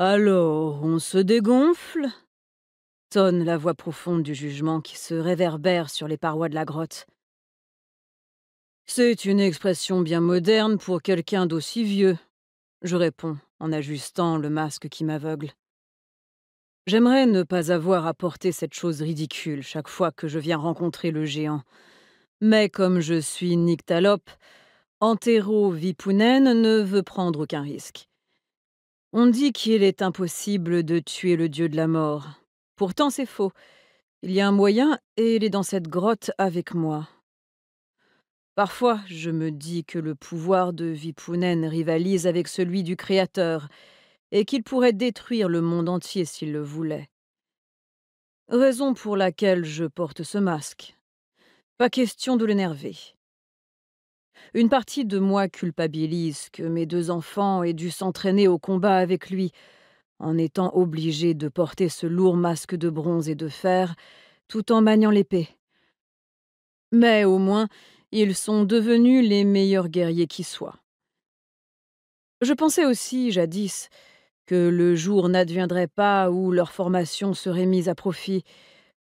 Alors, on se dégonfle? Tonne la voix profonde du jugement qui se réverbère sur les parois de la grotte. C'est une expression bien moderne pour quelqu'un d'aussi vieux, je réponds en ajustant le masque qui m'aveugle. J'aimerais ne pas avoir à porter cette chose ridicule chaque fois que je viens rencontrer le géant. Mais comme je suis nyctalope, Antero Vipunen ne veut prendre aucun risque. On dit qu'il est impossible de tuer le dieu de la mort. Pourtant, c'est faux. Il y a un moyen et il est dans cette grotte avec moi. Parfois, je me dis que le pouvoir de Vipunen rivalise avec celui du Créateur et qu'il pourrait détruire le monde entier s'il le voulait. Raison pour laquelle je porte ce masque. Pas question de l'énerver. Une partie de moi culpabilise que mes 2 enfants aient dû s'entraîner au combat avec lui, en étant obligés de porter ce lourd masque de bronze et de fer, tout en maniant l'épée. Mais au moins, ils sont devenus les meilleurs guerriers qui soient. Je pensais aussi, jadis, que le jour n'adviendrait pas où leur formation serait mise à profit.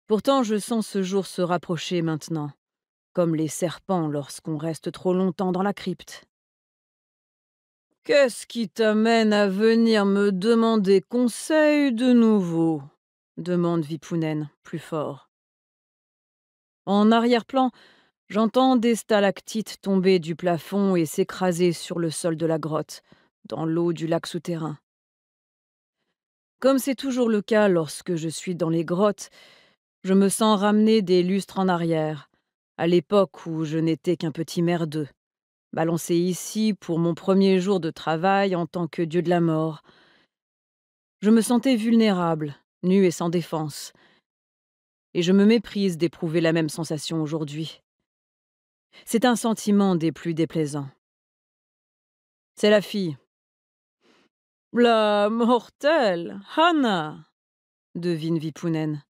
Pourtant, je sens ce jour se rapprocher maintenant, comme les serpents lorsqu'on reste trop longtemps dans la crypte. Qu'est-ce qui t'amène à venir me demander conseil de nouveau? Demande Vipunen, plus fort. En arrière-plan, j'entends des stalactites tomber du plafond et s'écraser sur le sol de la grotte, dans l'eau du lac souterrain. Comme c'est toujours le cas lorsque je suis dans les grottes, je me sens ramener des lustres en arrière, à l'époque où je n'étais qu'un petit merdeux, balancé ici pour mon premier jour de travail en tant que dieu de la mort. Je me sentais vulnérable, nu et sans défense, et je me méprise d'éprouver la même sensation aujourd'hui. C'est un sentiment des plus déplaisants. C'est la fille. La mortelle, Hannah, devine Vipunen.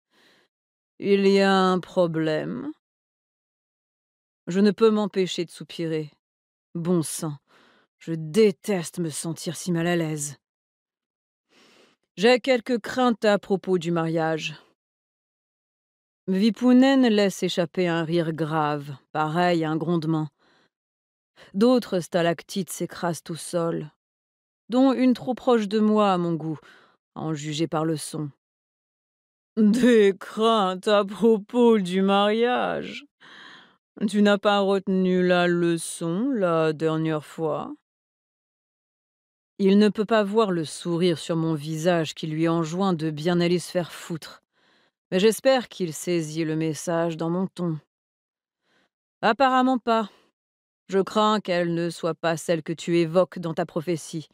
Il y a un problème. Je ne peux m'empêcher de soupirer. Bon sang, je déteste me sentir si mal à l'aise. J'ai quelques craintes à propos du mariage. Vipunen laisse échapper un rire grave, pareil à un grondement. D'autres stalactites s'écrasent au sol, dont une trop proche de moi à mon goût, à en juger par le son. Des craintes à propos du mariage. Tu n'as pas retenu la leçon la dernière fois? Il ne peut pas voir le sourire sur mon visage qui lui enjoint de bien aller se faire foutre. Mais j'espère qu'il saisit le message dans mon ton. Apparemment pas. Je crains qu'elle ne soit pas celle que tu évoques dans ta prophétie.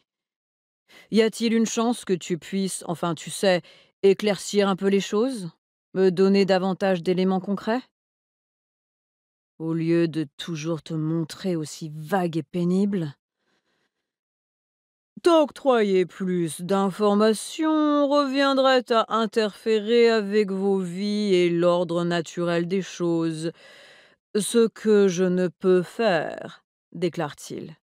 Y a-t-il une chance que tu puisses, enfin tu sais, éclaircir un peu les choses? Me donner davantage d'éléments concrets? Au lieu de toujours te montrer aussi vague et pénible? T'octroyer plus d'informations reviendrait à interférer avec vos vies et l'ordre naturel des choses, ce que je ne peux faire, déclare-t-il.